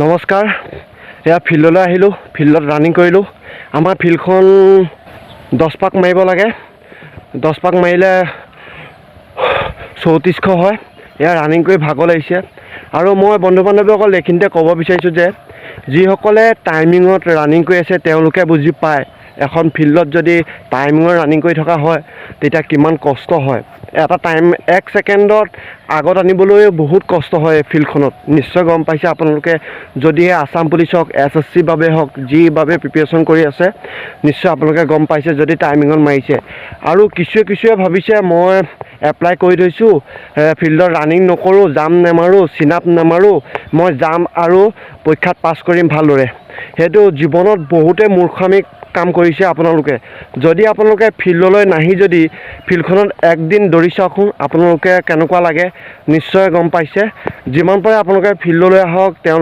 নমস্কাৰ, এয়া ফিল্ডলৈ আহিলোঁ। ফিল্ডত ৰানিং কৰিলোঁ। আমাৰ ফিল্ডখন 10 পাক মাৰিব লাগে। 10 পাক মাৰিলে 3400 হয়। এয়া ৰানিং কৰি ভাগৰ লাগিছে। আৰু মই বন্ধু বান্ধৱীসকল এইখিনিতে ক'ব বিচাৰিছোঁ যে যিসকলে টাইমিঙত ৰানিং কৰি আছে তেওঁলোকে বুজি পায় এখন ফিল্ডত যদি টাইমিঙত ৰানিং কৰি থকা হয় তেতিয়া কিমান কষ্ট হয়। এটা টাইম 1 ছেকেণ্ডত আগত আনিবলৈ বহুত কষ্ট হয় ফিল্ডখনত। নিশ্চয় গম পাইছে আপোনালোকে, যদিহে আছাম পুলিচ হওক, SSC বাবে হওক, যিভাৱে প্ৰিপেৰেশ্যন কৰি আছে, নিশ্চয় আপোনালোকে গম পাইছে যদি টাইমিঙত মাৰিছে। আৰু কিছুৱে ভাবিছে মই এপ্লাই কৰি থৈছোঁ, ফিল্ডত ৰানিং নকৰোঁ, জাম্প নেমাৰোঁ, চিন-আপ নেমাৰোঁ, মই যাম আৰু পৰীক্ষাত পাছ কৰিম ভালদৰে। সেইটো জীৱনত বহুতে মূৰ্খামি কাম কৰিছে আপোনালোকে। যদি আপোনালোকে ফিল্ডলৈ নাহি যদি ফিল্ডখনত একদিন দৌৰি চাওকচোন, আপোনালোকে কেনেকুৱা লাগে নিশ্চয় গম পাইছে। যিমান পাৰে আপোনালোকে ফিল্ডলৈ আহক। তেওঁলোকে